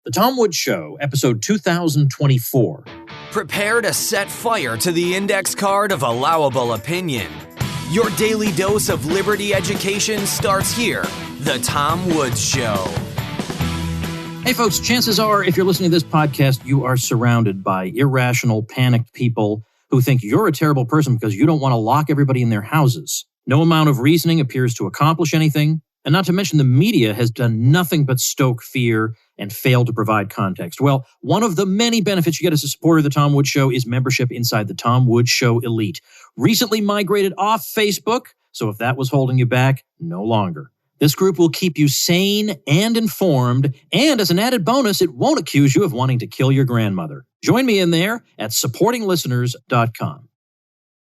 The Tom Woods Show, episode 2024. Prepare to set fire to the index card of allowable opinion. Your daily dose of liberty education starts here. The Tom Woods Show. Hey folks, chances are if you're listening to this podcast, you are surrounded by irrational, panicked people who think you're a terrible person because you don't want to lock everybody in their houses. No amount of reasoning appears to accomplish anything. And not to mention the media has done nothing but stoke fear and fail to provide context. Well, one of the many benefits you get as a supporter of the Tom Woods Show is membership inside the Tom Woods Show Elite. Recently migrated off Facebook, so if that was holding you back, no longer. This group will keep you sane and informed, and as an added bonus, it won't accuse you of wanting to kill your grandmother. Join me in there at supportinglisteners.com.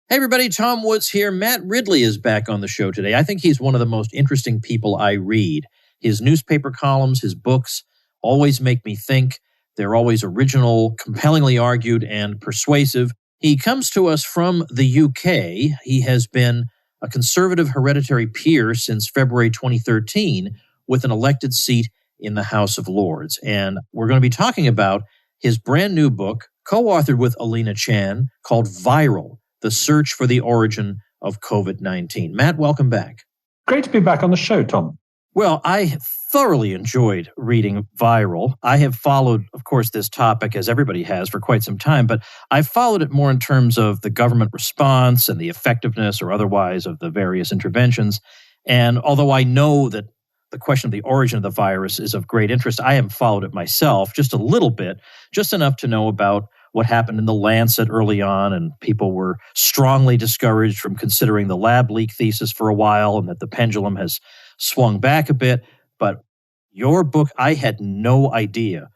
Hey everybody, Tom Woods here. Matt Ridley is back on the show today. I think he's one of the most interesting people I read. His newspaper columns, his books, always make me think. They're always original, compellingly argued, and persuasive. He comes to us from the UK. He has been a conservative hereditary peer since February 2013 with an elected seat in the House of Lords. And we're going to be talking about his brand new book, co-authored with Alina Chan, called Viral: The Search for the Origin of COVID-19. Matt, welcome back. Great to be back on the show, Tom. Well, I thoroughly enjoyed reading Viral. I have followed, of course, this topic, as everybody has, for quite some time, but I've followed it more in terms of the government response and the effectiveness or otherwise of the various interventions. And although I know that the question of the origin of the virus is of great interest, I haven't followed it myself, just a little bit, just enough to know about what happened in the Lancet early on, and people were strongly discouraged from considering the lab leak thesis for a while, and that the pendulum has swung back a bit. But your book, I had no idea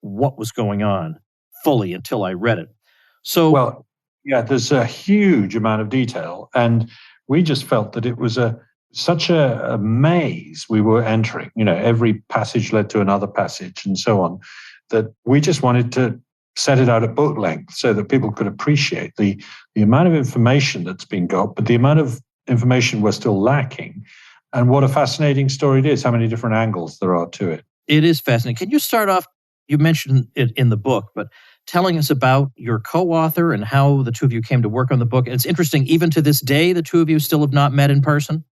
what was going on fully until I read it. So, well, yeah, there's a huge amount of detail, and we just felt that it was such a maze we were entering. You know, every passage led to another passage and so on, that we just wanted to set it out at book length so that people could appreciate the amount of information that's been got, but the amount of information we're still lacking, and what a fascinating story it is, how many different angles there are to it. It is fascinating. Can you start off, you mentioned it in the book, but telling us about your co-author and how the two of you came to work on the book? And it's interesting, even to this day, the two of you still have not met in person?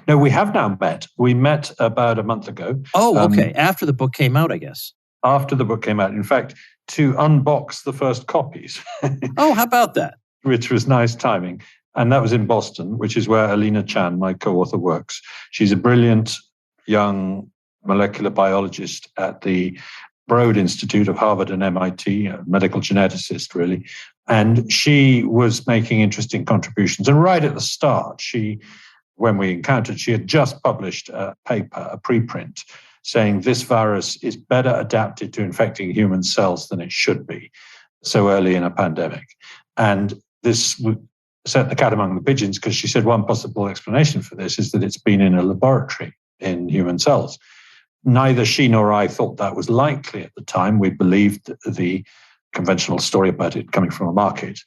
No, we have now met. We met about a month ago. Oh, okay. After the book came out, I guess. After the book came out. In fact, to unbox the first copies. Oh, how about that? Which was nice timing. And that was in Boston, which is where Alina Chan, my co-author, works. She's a brilliant young molecular biologist at the Broad Institute of Harvard and MIT, a medical geneticist, really. And she was making interesting contributions. And right at the start, when we encountered, she had just published a paper, a preprint, saying this virus is better adapted to infecting human cells than it should be so early in a pandemic. And this set the cat among the pigeons, because she said one possible explanation for this is that it's been in a laboratory in human cells. Neither she nor I thought that was likely at the time. We believed the conventional story about it coming from a market.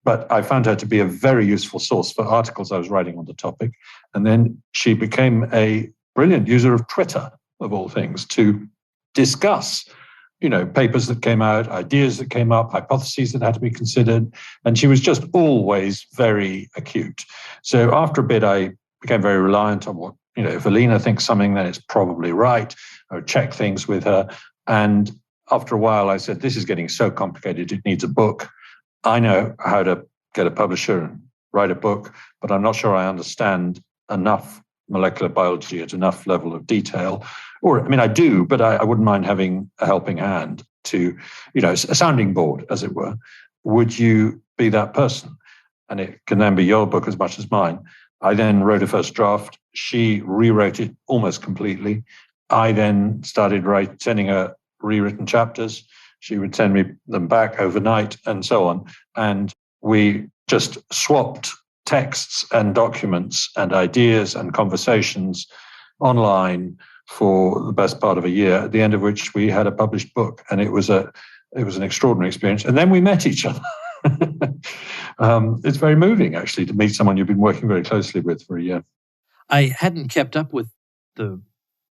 But I found her to be a very useful source for articles I was writing on the topic. And then she became a brilliant user of Twitter, of all things, to discuss, papers that came out, ideas that came up, hypotheses that had to be considered. And she was just always very acute. So after a bit, I became very reliant on what, if Alina thinks something, then it's probably right. I would check things with her. And after a while, I said, this is getting so complicated, it needs a book. I know how to get a publisher and write a book, but I'm not sure I understand enough molecular biology at enough level of detail. I do, but I wouldn't mind having a helping hand to, a sounding board, as it were. Would you be that person? And it can then be your book as much as mine. I then wrote a first draft. She rewrote it almost completely. I then started sending her rewritten chapters. She would send me them back overnight and so on. And we just swapped texts and documents and ideas and conversations online for the best part of a year, at the end of which we had a published book. And it was an extraordinary experience. And then we met each other. It's very moving, actually, to meet someone you've been working very closely with for a year. I hadn't kept up with the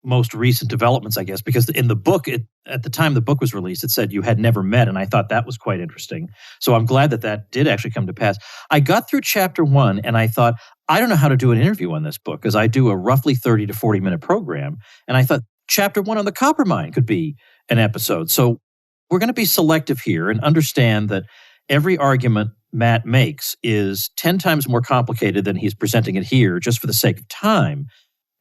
most recent developments, I guess, because in the book, at the time the book was released, it said you had never met, and I thought that was quite interesting. So I'm glad that did actually come to pass. I got through chapter 1, and I thought, I don't know how to do an interview on this book, because I do a roughly 30 to 40-minute program, and I thought chapter 1 on the copper mine could be an episode. So we're going to be selective here and understand that every argument Matt makes is 10 times more complicated than he's presenting it here, just for the sake of time.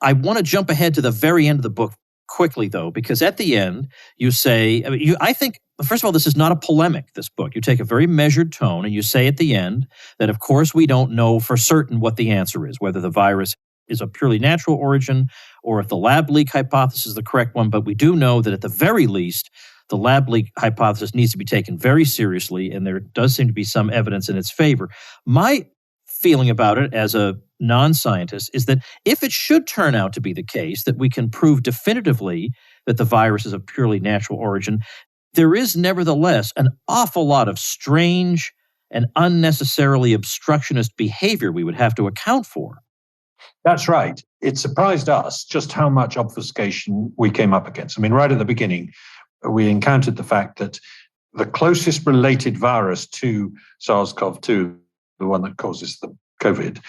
I want to jump ahead to the very end of the book quickly, though, because at the end, you say, I think, first of all, this is not a polemic, this book. You take a very measured tone, and you say at the end that, of course, we don't know for certain what the answer is, whether the virus is of purely natural origin or if the lab leak hypothesis is the correct one, but we do know that at the very least, the lab leak hypothesis needs to be taken very seriously, and there does seem to be some evidence in its favor. My feeling about it as a non-scientist is that if it should turn out to be the case that we can prove definitively that the virus is of purely natural origin, there is nevertheless an awful lot of strange and unnecessarily obstructionist behavior we would have to account for. That's right. It surprised us just how much obfuscation we came up against. I mean, right at the beginning, we encountered the fact that the closest related virus to SARS-CoV-2, the one that causes the COVID,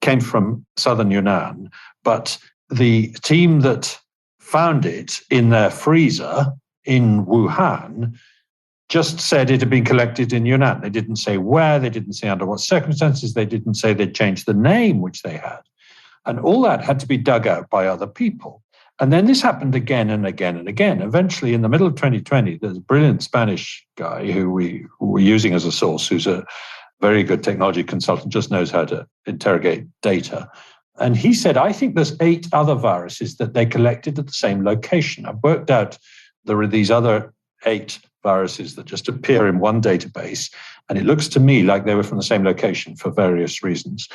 came from southern Yunnan. But the team that found it in their freezer in Wuhan just said it had been collected in Yunnan. They didn't say where, they didn't say under what circumstances, they didn't say they'd changed the name which they had. And all that had to be dug out by other people. And then this happened again and again and again. Eventually, in the middle of 2020, there's a brilliant Spanish guy who we were using as a source, who's a very good technology consultant, just knows how to interrogate data. And he said, I think there's 8 other viruses that they collected at the same location. I've worked out there are these other 8 viruses that just appear in one database. And it looks to me like they were from the same location for various reasons.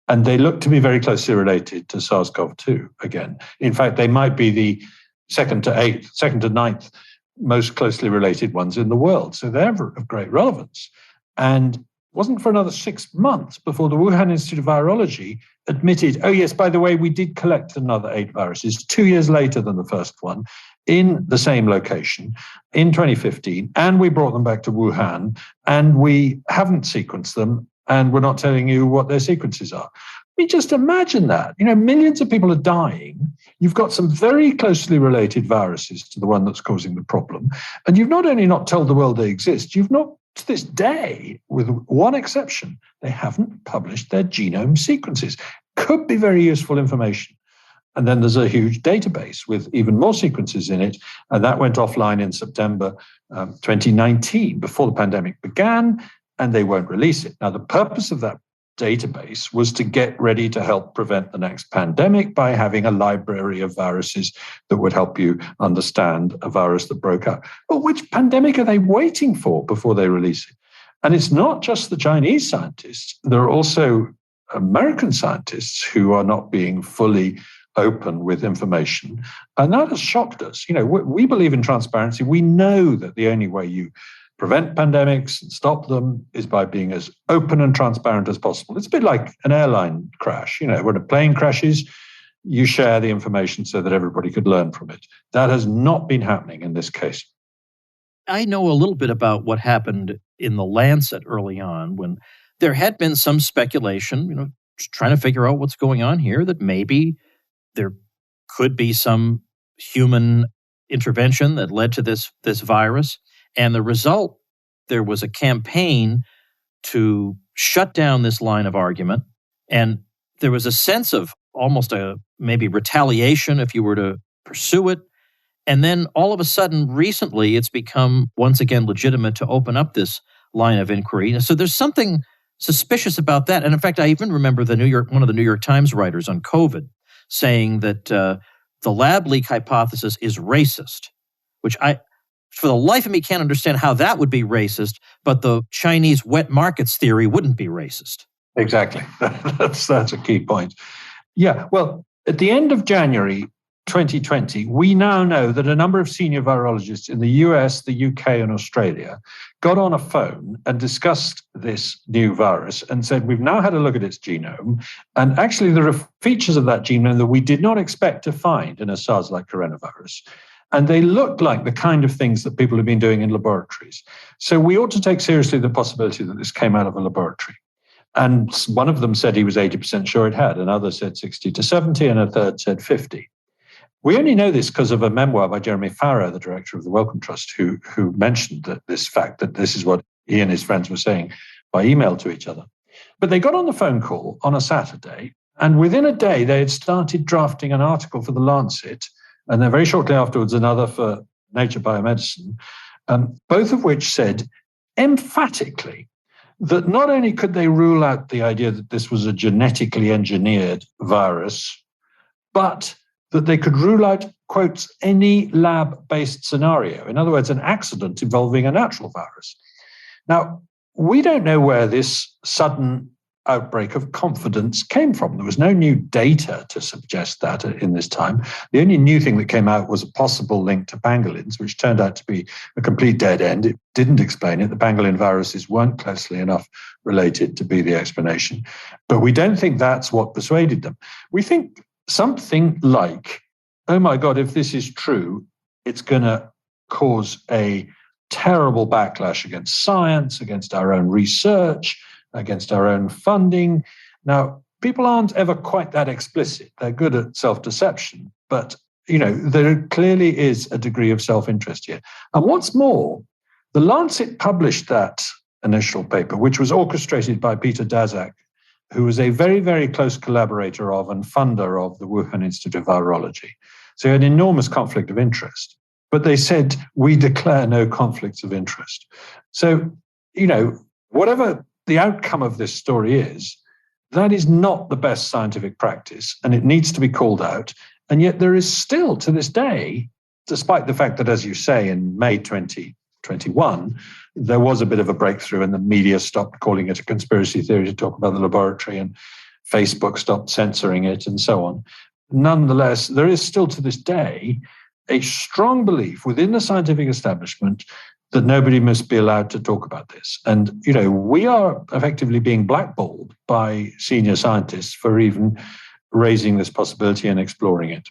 And they look to be very closely related to SARS-CoV-2 again. In fact, they might be the second to 9th most closely related ones in the world. So they're of great relevance. And it wasn't for another 6 months before the Wuhan Institute of Virology admitted, oh yes, by the way, we did collect another 8 viruses 2 years later than the first one in the same location in 2015, and we brought them back to Wuhan, and we haven't sequenced them, and we're not telling you what their sequences are. I mean, just imagine that. Millions of people are dying. You've got some very closely related viruses to the one that's causing the problem, and you've not only not told the world they exist, you've not, to this day, with one exception, they haven't published their genome sequences. Could be very useful information. And then there's a huge database with even more sequences in it. And that went offline in September 2019, before the pandemic began, and they won't release it. Now, the purpose of that database was to get ready to help prevent the next pandemic by having a library of viruses that would help you understand a virus that broke out. But which pandemic are they waiting for before they release it? And it's not just the Chinese scientists. There are also American scientists who are not being fully open with information. And that has shocked us. We believe in transparency. We know that the only way you prevent pandemics and stop them is by being as open and transparent as possible. It's a bit like an airline crash. When a plane crashes, you share the information so that everybody could learn from it. That has not been happening in this case. I know a little bit about what happened in the Lancet early on, when there had been some speculation, trying to figure out what's going on here, that maybe there could be some human intervention that led to this virus. And the result, there was a campaign to shut down this line of argument. And there was a sense of almost a maybe retaliation if you were to pursue it. And then all of a sudden, recently, it's become once again legitimate to open up this line of inquiry. So there's something suspicious about that. And in fact, I even remember one of the New York Times writers on COVID saying that the lab leak hypothesis is racist, which I, for the life of me, can't understand how that would be racist, but the Chinese wet markets theory wouldn't be racist. Exactly. That's a key point. Yeah, well, at the end of January, 2020, we now know that a number of senior virologists in the US, the UK, and Australia got on a phone and discussed this new virus and said, we've now had a look at its genome. And actually, there are features of that genome that we did not expect to find in a SARS-like coronavirus. And they look like the kind of things that people have been doing in laboratories. So we ought to take seriously the possibility that this came out of a laboratory. And one of them said he was 80% sure it had. Another said 60 to 70, and a third said 50. We only know this because of a memoir by Jeremy Farrow, the director of the Wellcome Trust, who mentioned that this fact that this is what he and his friends were saying by email to each other. But they got on the phone call on a Saturday, and within a day, they had started drafting an article for The Lancet, and then very shortly afterwards, another for Nature Biomedicine, both of which said emphatically that not only could they rule out the idea that this was a genetically engineered virus, but that they could rule out, quotes, any lab-based scenario. In other words, an accident involving a natural virus. Now, we don't know where this sudden outbreak of confidence came from. There was no new data to suggest that in this time. The only new thing that came out was a possible link to pangolins, which turned out to be a complete dead end. It didn't explain it. The pangolin viruses weren't closely enough related to be the explanation. But we don't think that's what persuaded them. We think something like, oh my God, if this is true, it's going to cause a terrible backlash against science, against our own research, against our own funding. Now, people aren't ever quite that explicit. They're good at self-deception, but there clearly is a degree of self-interest here. And what's more, The Lancet published that initial paper, which was orchestrated by Peter Daszak, who was a very, very close collaborator of and funder of the Wuhan Institute of Virology. So he had an enormous conflict of interest. But they said, we declare no conflicts of interest. So, whatever the outcome of this story is, that is not the best scientific practice, and it needs to be called out. And yet there is still, to this day, despite the fact that, as you say, in May 2021, there was a bit of a breakthrough and the media stopped calling it a conspiracy theory to talk about the laboratory and Facebook stopped censoring it and so on. Nonetheless, there is still to this day a strong belief within the scientific establishment that nobody must be allowed to talk about this. And, we are effectively being blackballed by senior scientists for even raising this possibility and exploring it.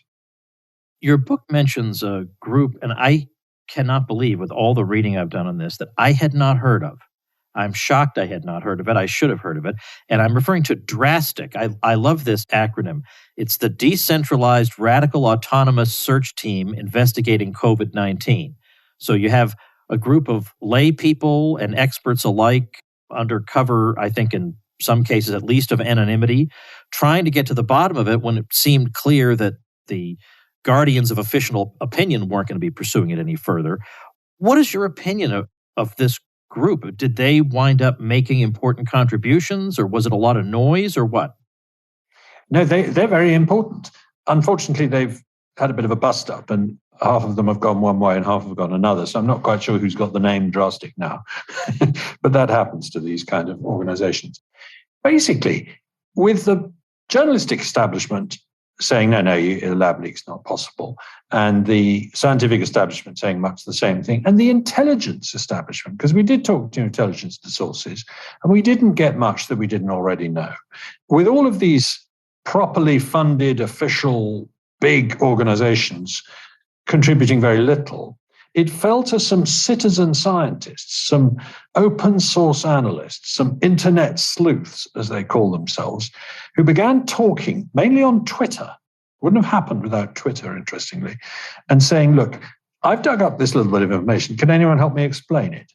Your book mentions a group, and I cannot believe, with all the reading I've done on this, that I had not heard of. I'm shocked I had not heard of it. I should have heard of it. And I'm referring to DRASTIC. I love this acronym. It's the Decentralized Radical Autonomous Search Team Investigating COVID-19. So you have a group of lay people and experts alike under cover, I think in some cases at least, of anonymity, trying to get to the bottom of it when it seemed clear that the guardians of official opinion weren't going to be pursuing it any further. What is your opinion of this group? Did they wind up making important contributions, or was it a lot of noise, or what? No, they're very important. Unfortunately, they've had a bit of a bust up, and half of them have gone one way and half have gone another. So I'm not quite sure who's got the name DRASTIC now. But that happens to these kind of organizations. Basically, with the journalistic establishment saying, no, a lab leak's not possible, and the scientific establishment saying much the same thing, and the intelligence establishment, because we did talk to intelligence sources, and we didn't get much that we didn't already know. With all of these properly funded, official, big organizations contributing very little, it fell to some citizen scientists, some open source analysts, some internet sleuths, as they call themselves, who began talking, mainly on Twitter. Wouldn't have happened without Twitter, interestingly, and saying, look, I've dug up this little bit of information. Can anyone help me explain it?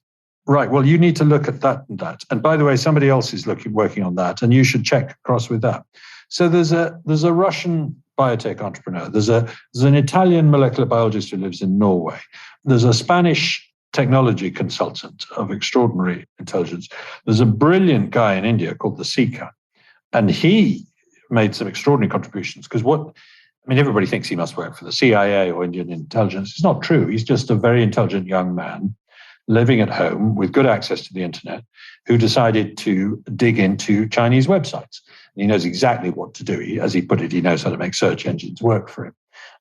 Right, well, you need to look at that and that. And by the way, somebody else is working on that, and you should check across with that. So there's a Russian biotech entrepreneur. There's an Italian molecular biologist who lives in Norway. There's a Spanish technology consultant of extraordinary intelligence. There's a brilliant guy in India called the Seeker, and he made some extraordinary contributions because everybody thinks he must work for the CIA or Indian intelligence. It's not true. He's just a very intelligent young man living at home with good access to the internet who decided to dig into Chinese websites. And he knows exactly what to do. As he put it, he knows how to make search engines work for him.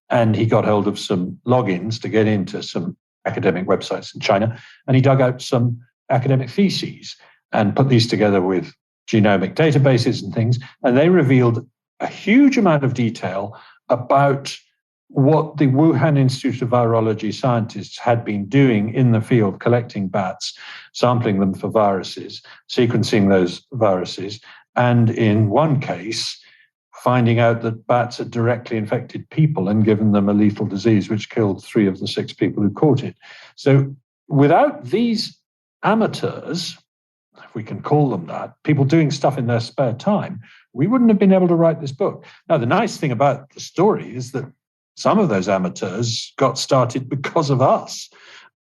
And he got hold of some logins to get into some academic websites in China. And he dug out some academic theses and put these together with genomic databases and things. And they revealed a huge amount of detail about what the Wuhan Institute of Virology scientists had been doing in the field, collecting bats, sampling them for viruses, sequencing those viruses, and in one case, finding out that bats had directly infected people and given them a lethal disease, which killed 3 of the 6 people who caught it. So without these amateurs, if we can call them that, people doing stuff in their spare time, we wouldn't have been able to write this book. Now, the nice thing about the story is that some of those amateurs got started because of us.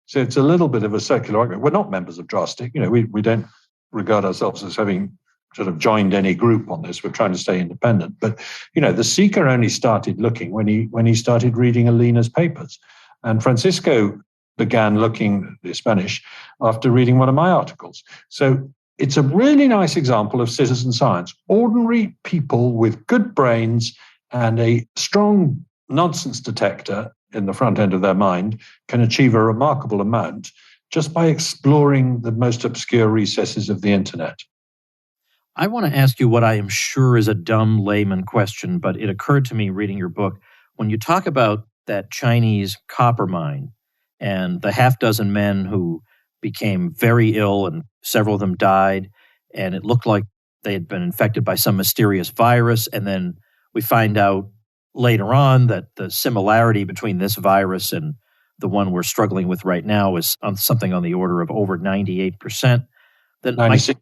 So it's a little bit of a circular argument. We're not members of DRASTIC. We don't regard ourselves as having sort of joined any group on this. We're trying to stay independent. But, the seeker only started looking when he started reading Alina's papers. And Francisco began looking at Spanish after reading one of my articles. So it's a really nice example of citizen science. Ordinary people with good brains and a strong nonsense detector in the front end of their mind can achieve a remarkable amount just by exploring the most obscure recesses of the internet. I want to ask you what I am sure is a dumb layman question, but it occurred to me reading your book. When you talk about that Chinese copper mine and the half dozen men who became very ill and several of them died, and it looked like they had been infected by some mysterious virus, and then we find out later on that the similarity between this virus and the one we're struggling with right now is on something on the order of over 98%. Then 96%,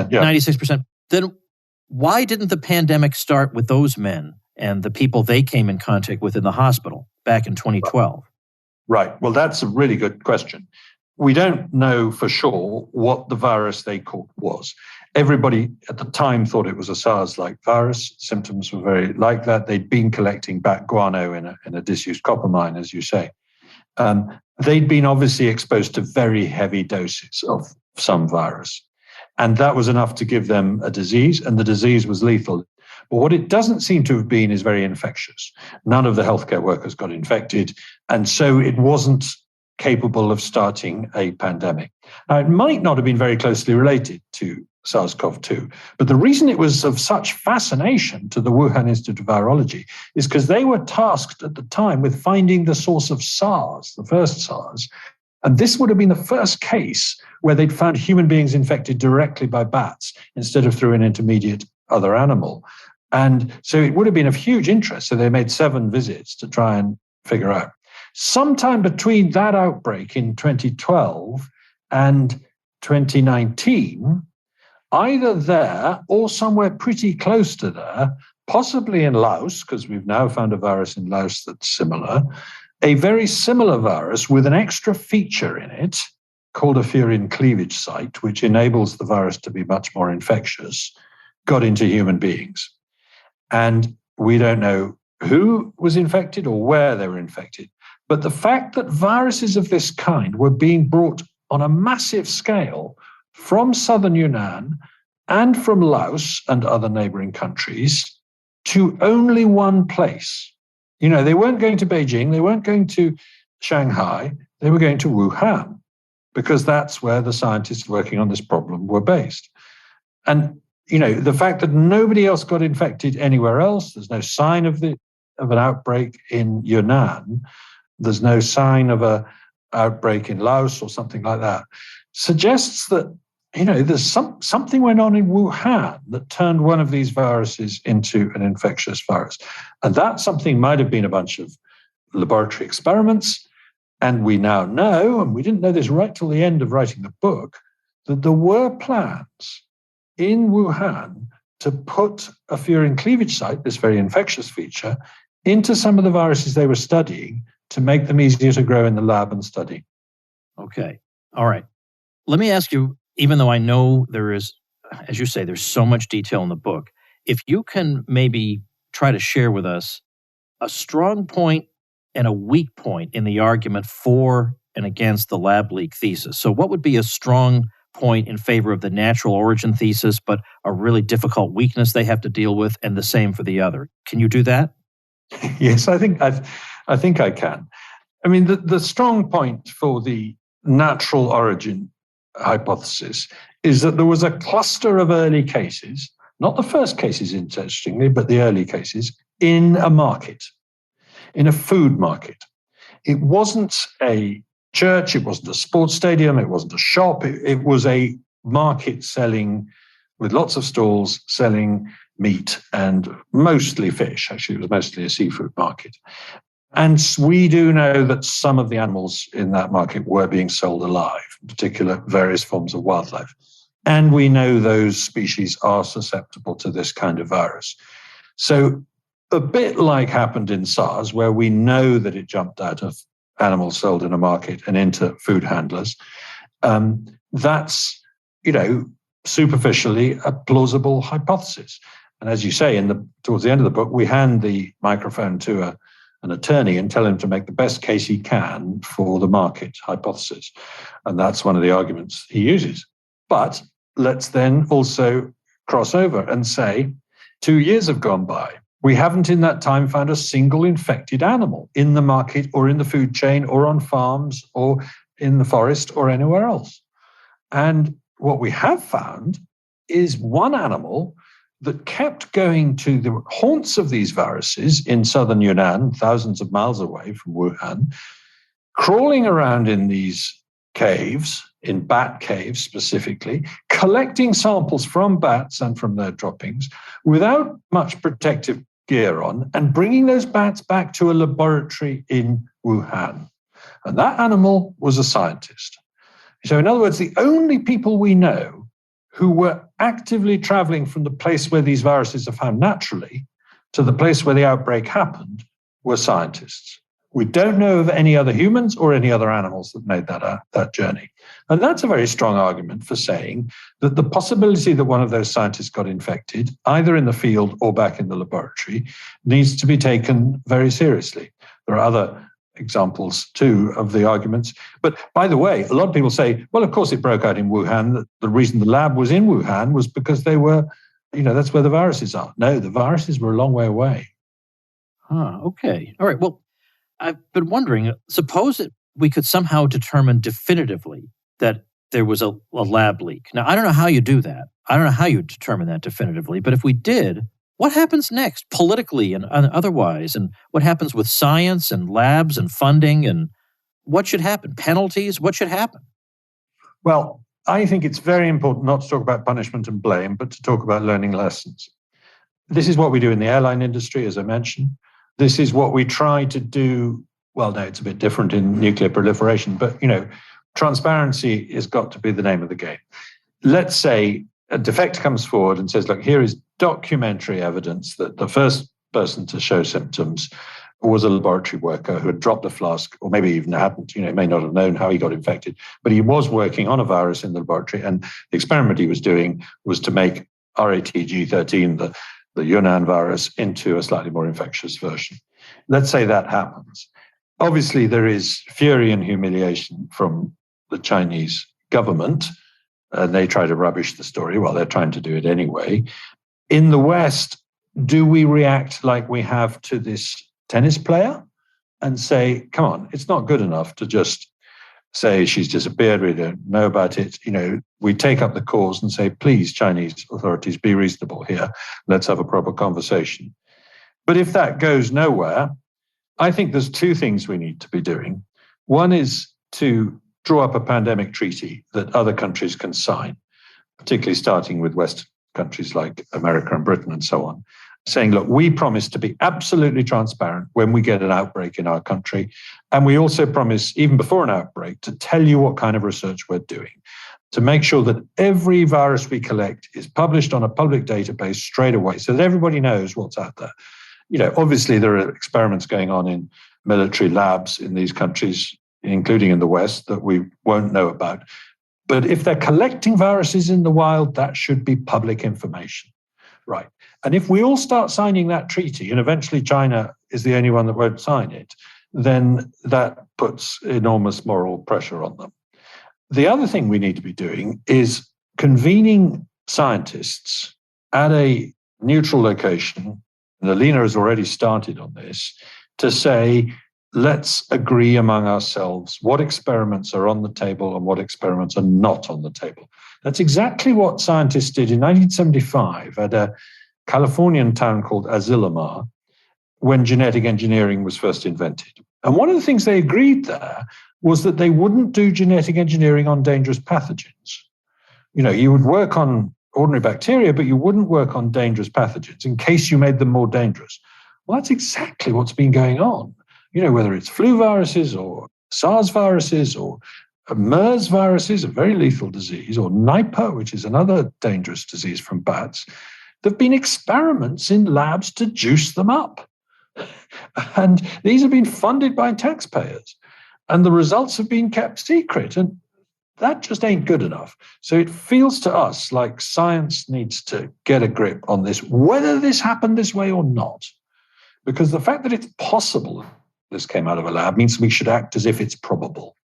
yeah. 96%. Then why didn't the pandemic start with those men and the people they came in contact with in the hospital back in 2012? Right. Well, that's a really good question. We don't know for sure what the virus they caught was. Everybody at the time thought it was a SARS-like virus. Symptoms were very like that. They'd been collecting bat guano in a disused copper mine, as you say. They'd been obviously exposed to very heavy doses of some virus. And that was enough to give them a disease, and the disease was lethal. But what it doesn't seem to have been is very infectious. None of the healthcare workers got infected, and so it wasn't capable of starting a pandemic. Now, it might not have been very closely related to SARS-CoV-2, but the reason it was of such fascination to the Wuhan Institute of Virology is because they were tasked at the time with finding the source of SARS, the first SARS, and this would have been the first case where they'd found human beings infected directly by bats instead of through an intermediate other animal. And so it would have been of huge interest. So they made 7 visits to try and figure out. Sometime between that outbreak in 2012 and 2019, either there or somewhere pretty close to there, possibly in Laos, because we've now found a virus in Laos that's similar, a very similar virus with an extra feature in it called a furin cleavage site, which enables the virus to be much more infectious, got into human beings. And we don't know who was infected or where they were infected. But the fact that viruses of this kind were being brought on a massive scale from southern Yunnan and from Laos and other neighboring countries to only one place. They weren't going to Beijing, they weren't going to Shanghai, they were going to Wuhan, because that's where the scientists working on this problem were based. And, the fact that nobody else got infected anywhere else, there's no sign of an outbreak in Yunnan, there's no sign of an outbreak in Laos or something like that, suggests that, there's something went on in Wuhan that turned one of these viruses into an infectious virus. And that something might have been a bunch of laboratory experiments. And we now know, and we didn't know this right till the end of writing the book, that there were plans in Wuhan to put a furin cleavage site, this very infectious feature, into some of the viruses they were studying to make them easier to grow in the lab and study. Okay. All right. Let me ask you, even though I know there is, as you say, there's so much detail in the book, if you can maybe try to share with us a strong point and a weak point in the argument for and against the lab leak thesis. So what would be a strong point in favor of the natural origin thesis, but a really difficult weakness they have to deal with, and the same for the other? Can you do that? Yes, I think I can. I mean, the strong point for the natural origin hypothesis is that there was a cluster of early cases, not the first cases, interestingly, but the early cases in a market, in a food market. It wasn't a church, it wasn't a sports stadium, it wasn't a shop, it was a market selling, with lots of stalls selling meat and mostly fish. Actually, it was mostly a seafood market. And we do know that some of the animals in that market were being sold alive, in particular various forms of wildlife. And we know those species are susceptible to this kind of virus. So a bit like happened in SARS, where we know that it jumped out of animals sold in a market and into food handlers, that's, superficially a plausible hypothesis. And as you say, towards the end of the book, we hand the microphone to an attorney and tell him to make the best case he can for the market hypothesis. And that's one of the arguments he uses. But let's then also cross over and say, 2 years have gone by. We haven't in that time found a single infected animal in the market or in the food chain or on farms or in the forest or anywhere else. And what we have found is one animal that kept going to the haunts of these viruses in southern Yunnan, thousands of miles away from Wuhan, crawling around in these caves, in bat caves specifically, collecting samples from bats and from their droppings without much protective gear on, and bringing those bats back to a laboratory in Wuhan. And that animal was a scientist. So in other words, the only people we know who were actively traveling from the place where these viruses are found naturally to the place where the outbreak happened were scientists. We don't know of any other humans or any other animals that made that journey. And that's a very strong argument for saying that the possibility that one of those scientists got infected, either in the field or back in the laboratory, needs to be taken very seriously. There are other examples too of the arguments. But by the way, a lot of people say, well, of course it broke out in Wuhan. The reason the lab was in Wuhan was because they were, that's where the viruses are. No, the viruses were a long way away. Okay. All right. Well, I've been wondering, suppose we could somehow determine definitively that there was a lab leak. Now, I don't know how you do that. I don't know how you determine that definitively. But if we did, what happens next, politically and otherwise? And what happens with science and labs and funding? And what should happen? Penalties? What should happen? Well, I think it's very important not to talk about punishment and blame, but to talk about learning lessons. This is what we do in the airline industry, as I mentioned. This is what we try to do. Well, no, it's a bit different in nuclear proliferation, but, transparency has got to be the name of the game. Let's say a defector comes forward and says, look, here is documentary evidence that the first person to show symptoms was a laboratory worker who had dropped a flask, or maybe even hadn't, may not have known how he got infected, but he was working on a virus in the laboratory. And the experiment he was doing was to make RATG13, the Yunnan virus, into a slightly more infectious version. Let's say that happens. Obviously, there is fury and humiliation from the Chinese government, and they try to rubbish the story. Well, they're trying to do it anyway. In the West, do we react like we have to this tennis player and say, come on, it's not good enough to just say she's disappeared, we don't know about it. We take up the cause and say, please, Chinese authorities, be reasonable here. Let's have a proper conversation. But if that goes nowhere, I think there's two things we need to be doing. One is to draw up a pandemic treaty that other countries can sign, particularly starting with Western countries like America and Britain and so on, saying, look, we promise to be absolutely transparent when we get an outbreak in our country. And we also promise, even before an outbreak, to tell you what kind of research we're doing, to make sure that every virus we collect is published on a public database straight away so that everybody knows what's out there. Obviously, there are experiments going on in military labs in these countries, including in the West, that we won't know about. But if they're collecting viruses in the wild, that should be public information. Right. And if we all start signing that treaty, and eventually China is the only one that won't sign it, then that puts enormous moral pressure on them. The other thing we need to be doing is convening scientists at a neutral location, and Alina has already started on this, to say, let's agree among ourselves what experiments are on the table and what experiments are not on the table. That's exactly what scientists did in 1975 at a Californian town called Asilomar, when genetic engineering was first invented. And one of the things they agreed there was that they wouldn't do genetic engineering on dangerous pathogens. You would work on ordinary bacteria, but you wouldn't work on dangerous pathogens in case you made them more dangerous. Well, that's exactly what's been going on. Whether it's flu viruses or SARS viruses or MERS viruses, a very lethal disease, or Nipah, which is another dangerous disease from bats, there have been experiments in labs to juice them up. And these have been funded by taxpayers. And the results have been kept secret. And that just ain't good enough. So it feels to us like science needs to get a grip on this, whether this happened this way or not. Because the fact that it's possible this came out of a lab means we should act as if it's probable.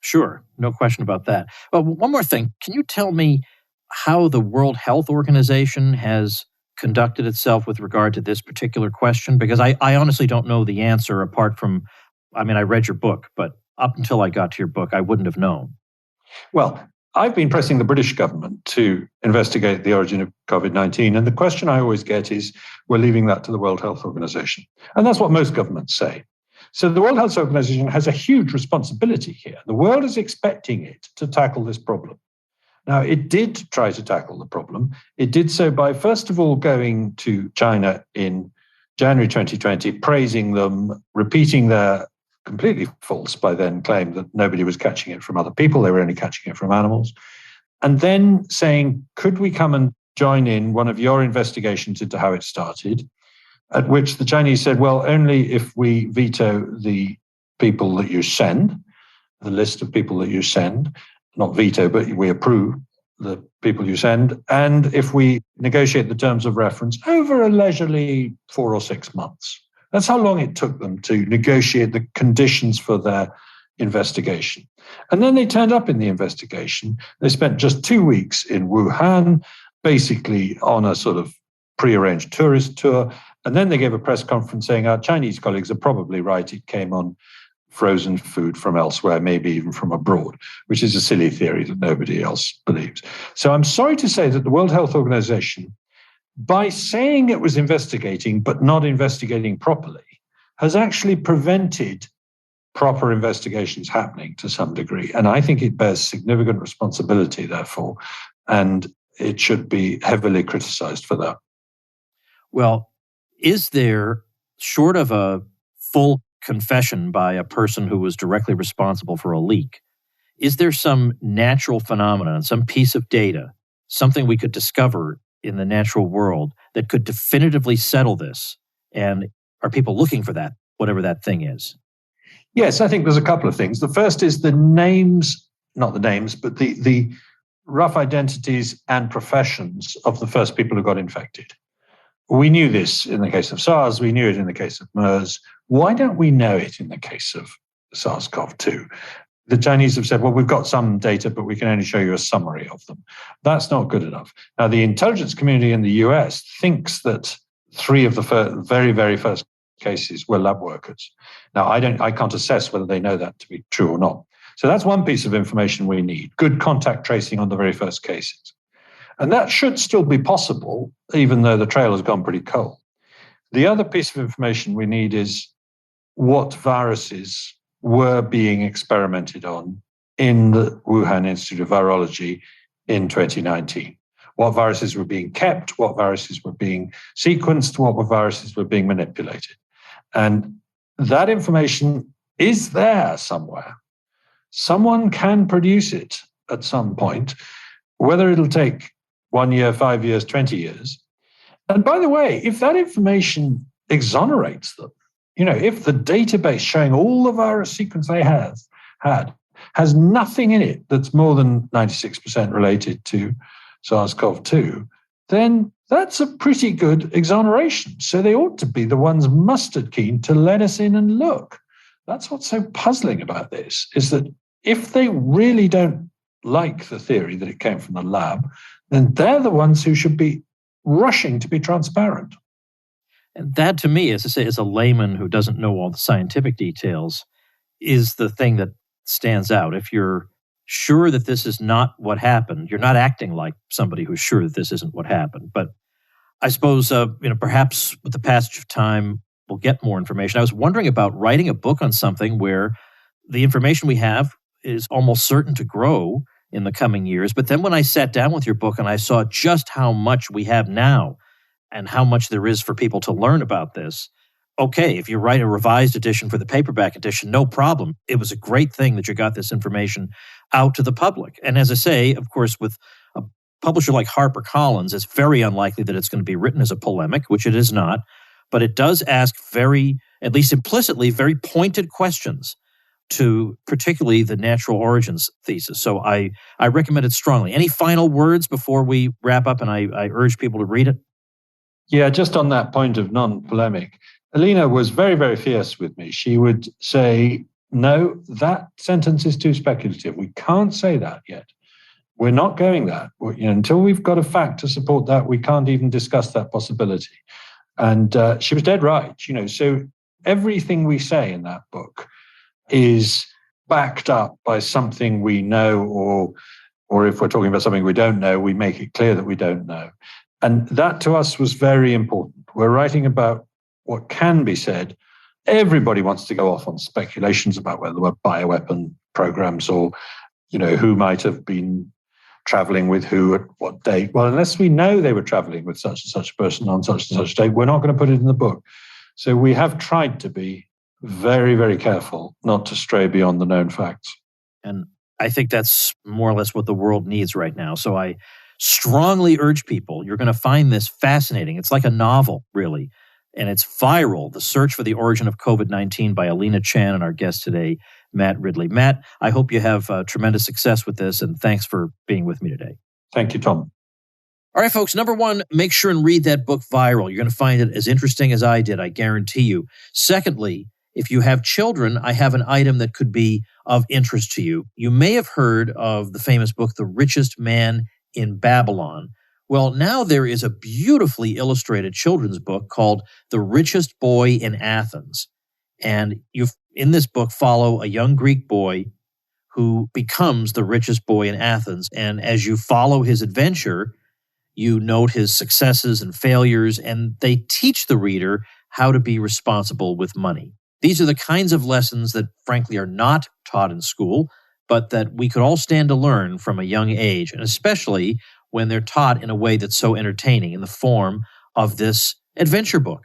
Sure, no question about that. Well, one more thing. Can you tell me how the World Health Organization has conducted itself with regard to this particular question? Because I honestly don't know the answer apart from, I read your book, but up until I got to your book, I wouldn't have known. Well, I've been pressing the British government to investigate the origin of COVID-19. And the question I always get is, we're leaving that to the World Health Organization. And that's what most governments say. So the World Health Organization has a huge responsibility here. The world is expecting it to tackle this problem. Now, it did try to tackle the problem. It did so by, first of all, going to China in January 2020, praising them, repeating their completely false by then claim that nobody was catching it from other people. They were only catching it from animals. And then saying, could we come and join in one of your investigations into how it started? At which the Chinese said, well, only if we veto the people that you send, the list of people that you send, not veto, but we approve the people you send, and if we negotiate the terms of reference over a leisurely 4 or 6 months. That's how long it took them to negotiate the conditions for their investigation. And then they turned up in the investigation. They spent just 2 weeks in Wuhan, basically on a sort of prearranged tourist tour. And then they gave a press conference saying our Chinese colleagues are probably right. It came on frozen food from elsewhere, maybe even from abroad, which is a silly theory that nobody else believes. So I'm sorry to say that the World Health Organization, by saying it was investigating but not investigating properly, has actually prevented proper investigations happening to some degree. And I think it bears significant responsibility, therefore, and it should be heavily criticized for that. Well, is there, short of a full confession by a person who was directly responsible for a leak, is there some natural phenomenon, some piece of data, something we could discover in the natural world that could definitively settle this? And are people looking for that, whatever that thing is? Yes, I think there's a couple of things. The first is the names, not the names, but the rough identities and professions of the first people who got infected. We knew this in the case of SARS. We knew it in the case of MERS. Why don't we know it in the case of SARS-CoV-2? The Chinese have said, well, we've got some data, but we can only show you a summary of them. That's not good enough. Now, the intelligence community in the US thinks that 3 of the very, very first cases were lab workers. Now, I can't assess whether they know that to be true or not. So that's one piece of information we need, good contact tracing on the very first cases. And that should still be possible, even though the trail has gone pretty cold. The other piece of information we need is what viruses were being experimented on in the Wuhan Institute of Virology in 2019. What viruses were being kept, what viruses were being sequenced, what viruses were being manipulated. And that information is there somewhere. Someone can produce it at some point, whether it'll take 1 year, 5 years, 20 years. And by the way, if that information exonerates them, if the database showing all the virus sequence they had has nothing in it that's more than 96% related to SARS-CoV-2, then that's a pretty good exoneration. So they ought to be the ones mustard keen to let us in and look. That's what's so puzzling about this, is that if they really don't like the theory that it came from the lab, then they're the ones who should be rushing to be transparent. And that, to me, as I say, as a layman who doesn't know all the scientific details, is the thing that stands out. If you're sure that this is not what happened, you're not acting like somebody who's sure that this isn't what happened. But I suppose, perhaps with the passage of time, we'll get more information. I was wondering about writing a book on something where the information we have is almost certain to grow in the coming years. But then when I sat down with your book and I saw just how much we have now and how much there is for people to learn about this, okay, if you write a revised edition for the paperback edition, no problem. It was a great thing that you got this information out to the public. And as I say, of course, with a publisher like HarperCollins, it's very unlikely that it's going to be written as a polemic, which it is not. But it does ask very, at least implicitly, very pointed questions to particularly the natural origins thesis. So I recommend it strongly. Any final words before we wrap up and I urge people to read it? Yeah, just on that point of non-polemic, Alina was very, very fierce with me. She would say, no, that sentence is too speculative. We can't say that yet. We're not going that. Until we've got a fact to support that, we can't even discuss that possibility. And she was dead right. So everything we say in that book is backed up by something we know, or if we're talking about something we don't know, we make it clear that we don't know. And that to us was very important. We're writing about what can be said. Everybody wants to go off on speculations about whether there were bioweapon programs or, who might have been traveling with who at what date. Well, unless we know they were traveling with such and such a person on such and such date, we're not going to put it in the book. So we have tried to be very, very careful not to stray beyond the known facts. And I think that's more or less what the world needs right now. So I strongly urge people, you're going to find this fascinating. It's like a novel, really. And it's viral, The Search for the Origin of COVID-19 by Alina Chan and our guest today, Matt Ridley. Matt, I hope you have tremendous success with this, and thanks for being with me today. Thank you, Tom. All right, folks. Number one, make sure and read that book, Viral. You're going to find it as interesting as I did, I guarantee you. Secondly, if you have children, I have an item that could be of interest to you. You may have heard of the famous book, The Richest Man in Babylon. Well, now there is a beautifully illustrated children's book called The Richest Boy in Athens. And you, in this book, follow a young Greek boy who becomes the richest boy in Athens. And as you follow his adventure, you note his successes and failures, and they teach the reader how to be responsible with money. These are the kinds of lessons that, frankly, are not taught in school, but that we could all stand to learn from a young age, and especially when they're taught in a way that's so entertaining in the form of this adventure book.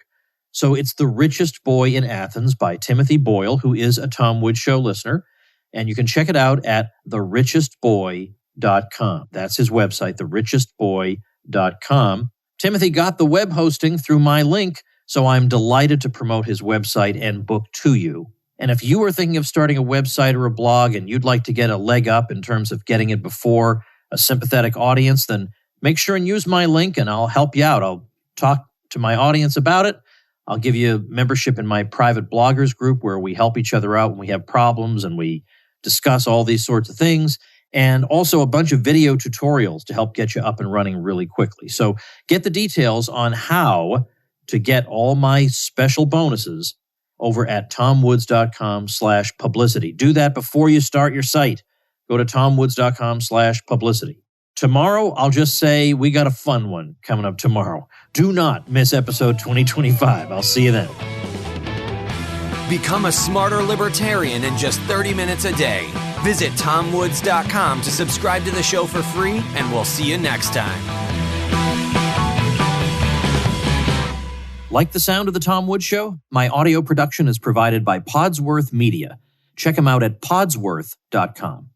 So it's The Richest Boy in Athens by Timothy Boyle, who is a Tom Woods Show listener, and you can check it out at therichestboy.com. That's his website, therichestboy.com. Timothy got the web hosting through my link, so I'm delighted to promote his website and book to you. And if you are thinking of starting a website or a blog and you'd like to get a leg up in terms of getting it before a sympathetic audience, then make sure and use my link and I'll help you out. I'll talk to my audience about it. I'll give you membership in my private bloggers group where we help each other out when we have problems and we discuss all these sorts of things. And also a bunch of video tutorials to help get you up and running really quickly. So get the details on how to get all my special bonuses over at tomwoods.com/publicity. Do that before you start your site. Go to tomwoods.com/publicity. Tomorrow, I'll just say we got a fun one coming up tomorrow. Do not miss episode 2025. I'll see you then. Become a smarter libertarian in just 30 minutes a day. Visit tomwoods.com to subscribe to the show for free, and we'll see you next time. Like the sound of The Tom Woods Show? My audio production is provided by Podsworth Media. Check them out at podsworth.com.